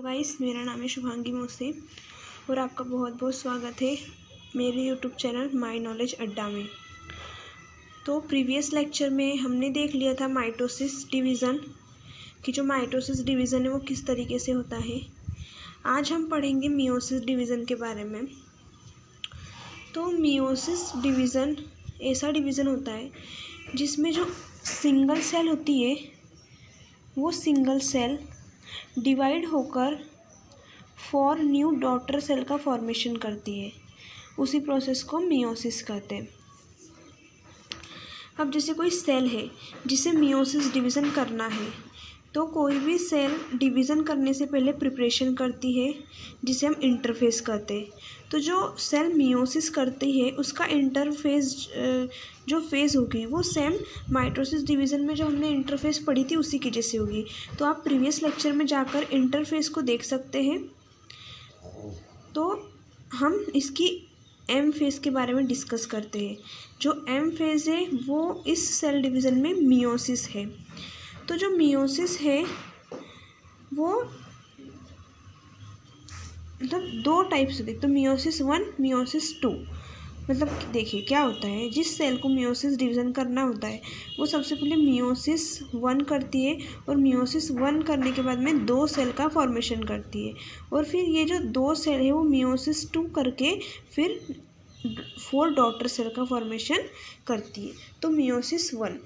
तो गाइस, मेरा नाम है शुभांगी मोसे और आपका बहुत बहुत स्वागत है मेरे यूट्यूब चैनल माय नॉलेज अड्डा में। तो प्रीवियस लेक्चर में हमने देख लिया था माइटोसिस डिवीज़न कि जो माइटोसिस डिवीज़न है वो किस तरीके से होता है। आज हम पढ़ेंगे मियोसिस डिवीज़न के बारे में। तो मियोसिस डिवीज़न ऐसा डिवीज़न होता है जिसमें जो सिंगल सेल होती है वो सिंगल सेल डिवाइड होकर 4 न्यू डॉटर सेल का फॉर्मेशन करती है। उसी प्रोसेस को मियोसिस कहते हैं। अब जैसे कोई सेल है जिसे मियोसिस डिवीज़न करना है, तो कोई भी सेल डिवीज़न करने से पहले प्रिपरेशन करती है जिसे हम इंटरफेस कहते हैं। तो जो सेल मियोसिस करती है उसका इंटरफेस जो फेज़ होगी वो सेम माइटोसिस डिवीज़न में जो हमने इंटरफेस पढ़ी थी उसी की जैसे होगी। तो आप प्रीवियस लेक्चर में जाकर इंटरफेस को देख सकते हैं। तो हम इसकी एम फेज़ के बारे में डिस्कस करते हैं। जो एम फेज़ है वो इस सेल डिवीज़न में मियोसिस है। तो जो मियोसिस है वो मतलब 2 टाइप से देखते, तो मियोसिस 1, मियोसिस 2। मतलब देखिए क्या होता है, जिस सेल को मियोसिस डिवीज़न करना होता है वो सबसे पहले मियोसिस 1 करती है और मियोसिस 1 करने के बाद में 2 सेल का फॉर्मेशन करती है और फिर ये जो 2 सेल है वो मियोसिस 2 करके फिर 4 डॉटर सेल का फॉर्मेशन करती है। तो मियोसिस 1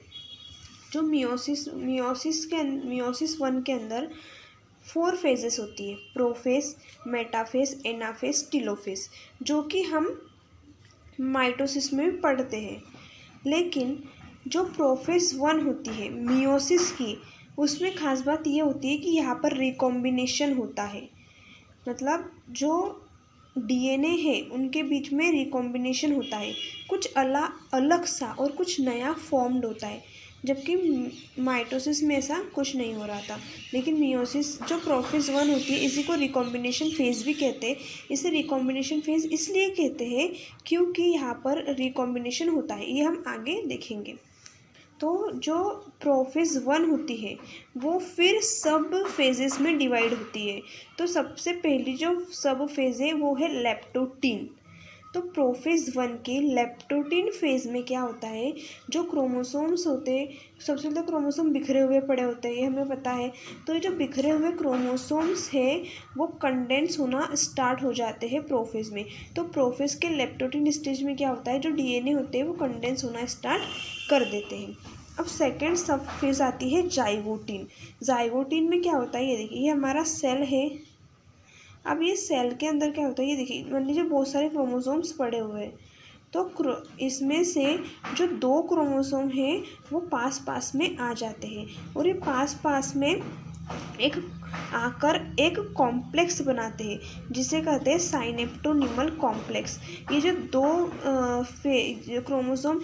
जो मियोसिस 1 के अंदर 4 फेजेस होती है, प्रोफेज, मेटाफेज, एनाफेज, टेलोफेज, जो कि हम माइटोसिस में पढ़ते हैं। लेकिन जो प्रोफेज 1 होती है मियोसिस की, उसमें खास बात ये होती है कि यहाँ पर रिकॉम्बिनेशन होता है। मतलब जो डीएनए है उनके बीच में रिकॉम्बिनेशन होता है, कुछ अलग सा और कुछ नया फॉर्म्ड होता है, जबकि माइटोसिस में ऐसा कुछ नहीं हो रहा था। लेकिन मियोसिस जो प्रोफेज 1 होती है इसी को रिकॉम्बिनेशन फेज़ भी कहते हैं। इसे रिकॉम्बिनेशन फेज़ इसलिए कहते हैं क्योंकि यहाँ पर रिकॉम्बिनेशन होता है, ये हम आगे देखेंगे। तो जो प्रोफेज 1 होती है वो फिर सब फेजेस में डिवाइड होती है। तो सबसे पहली जो सब फेज़ है वो है लेप्टोटीन। तो प्रोफेज 1 के लेप्टोटीन फेज़ में क्या होता है, जो क्रोमोसोम्स होते हैं, सबसे पहले क्रोमोसोम बिखरे हुए पड़े होते हैं, ये हमें पता है। तो ये जो बिखरे हुए क्रोमोसोम्स है वो कंडेंस होना स्टार्ट हो जाते हैं प्रोफेज में। तो प्रोफेज के लेप्टोटीन स्टेज में क्या होता है, जो डीएनए होते हैं वो कंडेंस होना स्टार्ट कर देते हैं। अब सेकेंड सब फेज़ आती है जाइगोटीन। जाइगोटीन में क्या होता है, ये देखिए, ये हमारा सेल है। अब ये सेल के अंदर क्या होता है, ये देखिए, मान लीजिए बहुत सारे क्रोमोसोम्स पड़े हुए हैं। तो इसमें से जो 2 क्रोमोसोम हैं वो पास पास में आ जाते हैं और ये पास पास में एक कॉम्प्लेक्स बनाते हैं जिसे कहते हैं साइनेप्टोनिमल कॉम्प्लेक्स। ये जो 2 क्रोमोसोम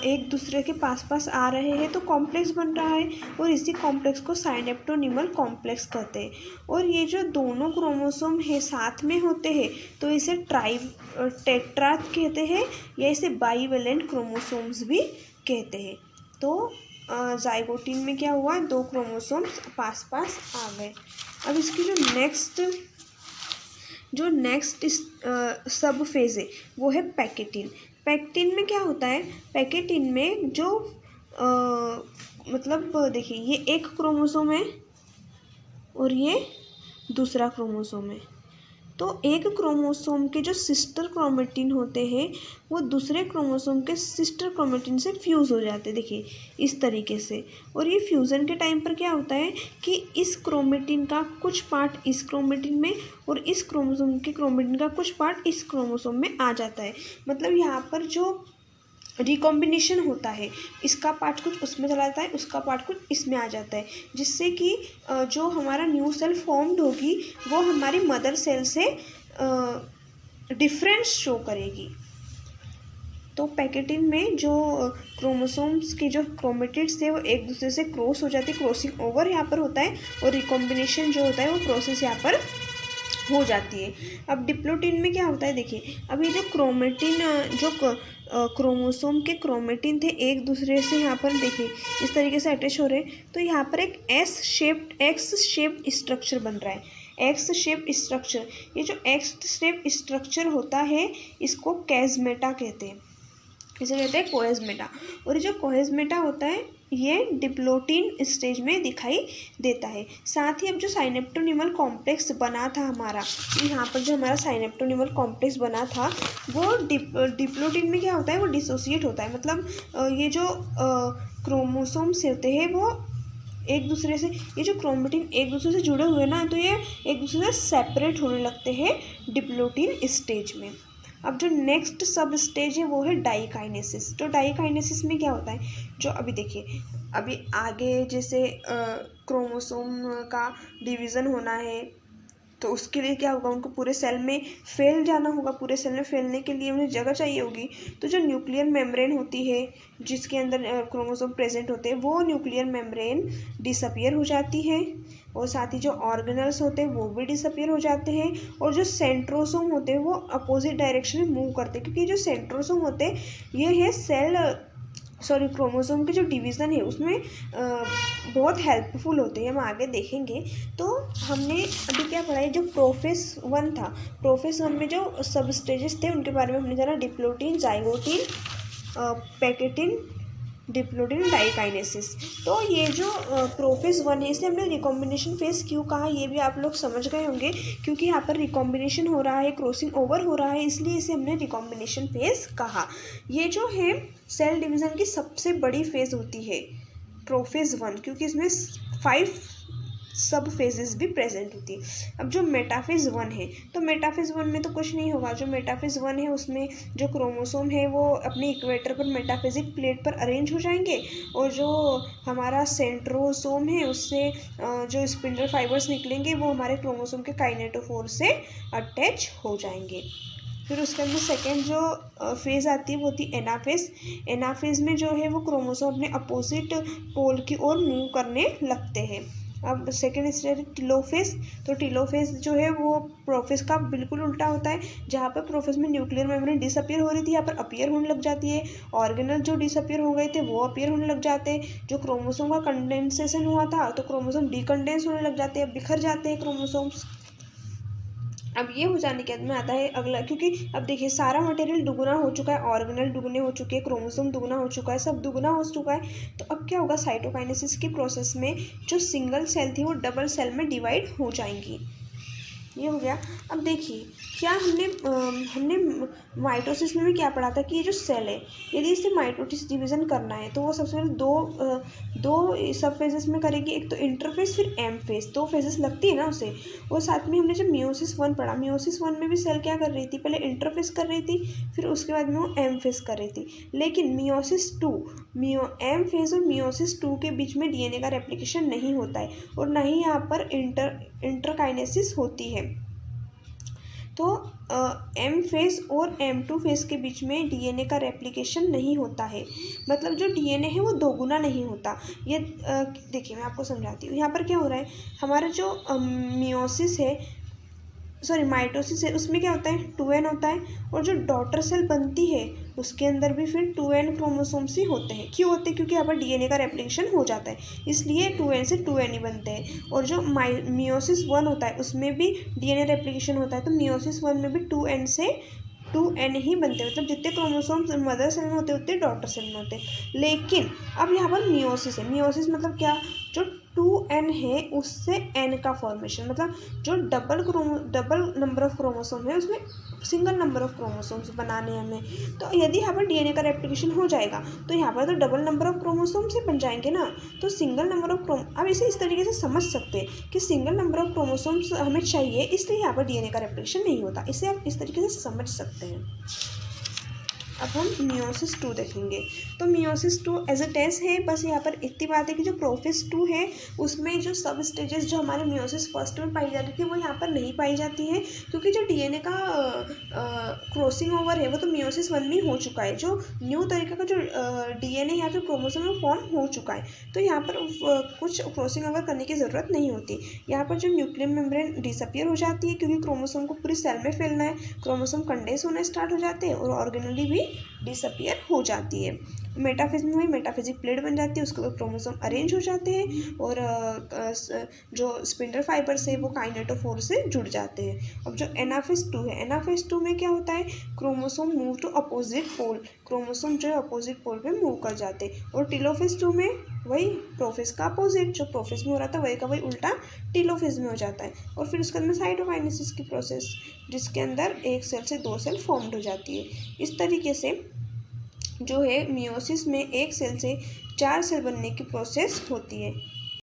एक दूसरे के पास पास आ रहे हैं तो कॉम्प्लेक्स बन रहा है और इसी कॉम्प्लेक्स को साइनेप्टोनिमल कॉम्प्लेक्स कहते हैं। और ये जो दोनों क्रोमोसोम है साथ में होते हैं तो इसे टेट्राड कहते हैं या इसे बाईवेलेंट क्रोमोसोम्स भी कहते हैं। तो जाइगोटीन में क्या हुआ, 2 क्रोमोसोम्स पास पास आ गए। अब इसकी जो नेक्स्ट सब फेज़ है वो है पैकेटिन। पैकेटिन में क्या होता है, पैकेटिन में जो मतलब देखिए, ये एक क्रोमोसोम है और ये दूसरा क्रोमोसोम है। तो एक क्रोमोसोम के जो सिस्टर क्रोमेटिन होते हैं वो दूसरे क्रोमोसोम के सिस्टर क्रोमेटिन से फ्यूज़ हो जाते हैं, देखिए इस तरीके से। और ये फ्यूज़न के टाइम पर क्या होता है कि इस क्रोमेटिन का कुछ पार्ट इस क्रोमेटिन में और इस क्रोमोसोम के क्रोमेटिन का कुछ पार्ट इस क्रोमोसोम में आ जाता है। मतलब यहाँ पर जो रिकॉम्बिनेशन होता है, इसका पार्ट कुछ उसमें चला जाता है, उसका पार्ट कुछ इसमें आ जाता है, जिससे कि जो हमारा न्यू सेल फॉर्म्ड होगी वो हमारी मदर सेल से डिफरेंस शो करेगी। तो पैकेटिन में जो क्रोमोसोम्स के जो क्रोमेटिड्स थे वो एक दूसरे से क्रॉस हो जाती है, क्रॉसिंग ओवर यहाँ पर होता है और रिकॉम्बिनेशन जो होता है वो प्रोसेस यहाँ पर हो जाती है। अब डिप्लोटिन में क्या होता है, देखिए, अब ये जो क्रोमेटिन जो क्रोमोसोम के क्रोमेटिन थे एक दूसरे से यहाँ पर देखिए इस तरीके से अटैच हो रहे हैं, तो यहाँ पर एक एक्स शेप्ड स्ट्रक्चर बन रहा है। एक्स शेप स्ट्रक्चर, ये जो एक्स शेप स्ट्रक्चर होता है इसको कैज़मेटा कहते हैं, इसे कहते हैं कोएज़मेटा। और ये जो कोएज़मेटा होता है ये डिप्लोटीन स्टेज में दिखाई देता है। साथ ही अब जो साइनेप्टोनिमल कॉम्प्लेक्स बना था हमारा, यहाँ पर जो हमारा साइनेप्टोनिमल कॉम्प्लेक्स बना था वो डिप्लोटीन में क्या होता है, वो डिसोसिएट होता है। मतलब ये जो क्रोमोसोम्स होते हैं वो एक दूसरे से, ये जो क्रोमेटिन एक दूसरे से जुड़े हुए ना, तो ये एक दूसरे से सेपरेट होने लगते हैं डिप्लोटीन स्टेज में। अब जो नेक्स्ट सब स्टेज है वो है डाईकाइनेसिस। तो डाईकाइनेसिस में क्या होता है, जो अभी देखिए अभी आगे जैसे क्रोमोसोम का डिवीज़न होना है तो उसके लिए क्या होगा, उनको पूरे सेल में फैल जाना होगा। पूरे सेल में फैलने के लिए उन्हें जगह चाहिए होगी। तो जो न्यूक्लियर मेम्ब्रेन होती है जिसके अंदर क्रोमोसोम प्रेजेंट होते हैं वो न्यूक्लियर मेम्ब्रेन डिसअपियर हो जाती है। और साथ ही जो ऑर्गेनल्स होते हैं वो भी डिसअपियर हो जाते हैं। और जो सेंट्रोसोम होते हैं वो अपोजिट डायरेक्शन में मूव करते हैं, क्योंकि जो सेंट्रोसोम होते हैं ये है क्रोमोसोम के जो डिवीज़न है उसमें बहुत हेल्पफुल होते हैं, हम आगे देखेंगे। तो हमने अभी क्या पढ़ा है, जो प्रोफेस 1 था, प्रोफेस 1 में जो सब स्टेजेस थे उनके बारे में हमने जाना, डिप्लोटीन, जाइगोटीन, पैकेटिन, डिप्लोटीन, डाईकाइनेसिस। तो ये जो प्रोफेस 1 है इसे हमने रिकॉम्बिनेशन फेज क्यों कहा ये भी आप लोग समझ गए होंगे, क्योंकि यहाँ पर रिकॉम्बिनेशन हो रहा है, क्रॉसिंग ओवर हो रहा है, इसलिए इसे हमने रिकॉम्बिनेशन फेज कहा। ये जो है सेल डिवीज़न की सबसे बड़ी फेज होती है प्रोफेज 1, क्योंकि इसमें 5 सब फेजेस भी प्रेजेंट होती है। अब जो मेटाफेज 1 है, तो मेटाफेज 1 में तो कुछ नहीं होगा। जो मेटाफेज 1 है उसमें जो क्रोमोसोम है वो अपने इक्वेटर पर मेटाफेजिक प्लेट पर अरेंज हो जाएंगे, और जो हमारा सेंट्रोसोम है उससे जो स्पिंडल फाइबर्स निकलेंगे वो हमारे क्रोमोसोम के काइनेटोफोर से अटैच हो जाएंगे। फिर उसके अंदर सेकेंड जो फेज़ आती है वो होती है एनाफेज। एनाफेज में जो है वो क्रोमोसोम अपने अपोजिट पोल की ओर मूव करने लगते हैं। अब सेकेंड स्टेज है टीलोफेज। तो टीलोफेज जो है वो प्रोफेज का बिल्कुल उल्टा होता है। जहाँ पर प्रोफेज में न्यूक्लियर मेम्ब्रेन डिसअपियर हो रही थी यहाँ पर अपीयर होने लग जाती है। ऑर्गेनल जो डिसअपियर हो गए थे वो अपीयर होने लग जाते हैं। जो क्रोमोसोम का कंडेंसेशन हुआ था तो क्रोमोसोम डिकंडेंस होने लग जाते हैं, बिखर जाते हैं क्रोमोसोम्स। अब ये हो जाने के बाद में आता है अगला, क्योंकि अब देखिए सारा मटेरियल दुगुना हो चुका है, ऑर्गेनल दुगने हो चुके हैं, क्रोमोसोम दुगना हो चुका है, सब दुगना हो चुका है। तो अब क्या होगा, साइटोकाइनेसिस की प्रोसेस में जो सिंगल सेल थी वो डबल सेल में डिवाइड हो जाएंगी। ये हो गया। अब देखिए क्या हमने माइटोसिस में भी क्या पढ़ा था कि ये जो सेल है यदि इसे माइटोसिस डिवीज़न करना है तो वो सबसे पहले दो सब फेजेस में करेगी, एक तो इंटरफेज फिर एम फेज, 2 फेजेस लगती है ना उसे। और साथ में हमने जब मियोसिस 1 पढ़ा, मियोसिस 1 में भी सेल क्या कर रही थी, पहले इंटरफेज कर रही थी फिर उसके बाद में वो एम फेज कर रही थी। लेकिन मियोसिस 2 एम फेज और मियोसिस 2 के बीच में डीएनए का रेप्लिकेशन नहीं होता है और ना ही यहाँ पर इंटरकाइनेसिस होती है। तो एम फेज और M2 फेज के बीच में डीएनए का रेप्लिकेशन नहीं होता है, मतलब जो डीएनए है वो दोगुना नहीं होता। ये देखिए मैं आपको समझाती हूँ। यहाँ पर क्या हो रहा है, हमारा जो माइटोसिस है उसमें क्या होता है 2n होता है, और जो डॉटर सेल बनती है उसके अंदर भी फिर 2n क्रोमोसोम्स ही होते हैं। क्यों होते हैं, क्योंकि यहाँ पर डीएनए का रेप्लिकेशन हो जाता है, इसलिए 2n से 2n ही बनते हैं। और जो मियोसिस 1 होता है उसमें भी डीएनए रेप्लिकेशन होता है, तो मियोसिस 1 में भी 2n से 2n ही बनते हैं, मतलब जितने क्रोमोसोम्स मदर सेल में होते हैं उतने डॉटर सेल में होते हैं। लेकिन अब यहाँ पर मियोसिस है, मियोसिस मतलब क्या, जो 2n है उससे n का फॉर्मेशन, मतलब जो डबल नंबर ऑफ क्रोमोसोम है उसमें सिंगल नंबर ऑफ क्रोमोसोम्स बनाने हमें। तो यदि यहाँ पर डीएनए का रेप्लिकेशन हो जाएगा तो यहाँ पर तो डबल नंबर ऑफ क्रोमोसोम्स ही बन जाएंगे ना, तो सिंगल नंबर ऑफ अब इसे इस तरीके से समझ सकते हैं कि सिंगल नंबर ऑफ क्रोमोसोम्स हमें चाहिए, इसलिए यहाँ पर डीएनए का रेप्लिकेशन नहीं होता। इसे आप इस तरीके से समझ सकते हैं। अब हम मियोसिस 2 देखेंगे। तो मियोसिस 2 एज अ टेस्ट है, बस यहाँ पर इतनी बात है कि जो प्रोफेज 2 है उसमें जो सब स्टेजेस जो हमारे मियोसिस फर्स्ट में पाई जाती थी वो यहाँ पर नहीं पाई जाती है, क्योंकि जो डीएनए का क्रॉसिंग ओवर है वो तो मियोसिस 1 में हो चुका है। जो न्यू तरीके का जो डीएनए या फिर क्रोमोसोम में फॉर्म हो चुका है, तो यहाँ पर कुछ क्रॉसिंग ओवर करने की ज़रूरत नहीं होती। यहाँ पर जो न्यूक्लियर मेम्ब्रेन डिसअपियर हो जाती है, क्योंकि क्रोमोसोम को पूरी सेल में फैलना है, क्रोमोसोम कंडेंस होना स्टार्ट हो जाते हैं और ऑर्गेनली भी डिसअपियर हो जाती है। मेटाफेज में वही मेटाफेजिक प्लेट बन जाती है, उसके ऊपर क्रोमोसोम अरेंज हो जाते हैं और जो स्पिंडल फाइबर्स है वो काइनेटोफोर से जुड़ जाते हैं। अब जो एनाफेज 2 है, एनाफेज 2 में क्या होता है, chromosome move to opposite pole, chromosome जो है अपोजिट पोल पे मूव कर जाते हैं। और टेलोफेज 2 में वही प्रोफेज का अपोजिट, जो प्रोफेज में हो रहा था वही का वही उल्टा टेलोफेज में हो जाता है। और फिर उसके अंदर साइटोकाइनेसिस की प्रोसेस, जिसके अंदर एक सेल से 2 सेल फॉर्म्ड हो जाती है। इस तरीके से जो है मियोसिस में एक सेल से 4 सेल बनने की प्रोसेस होती है।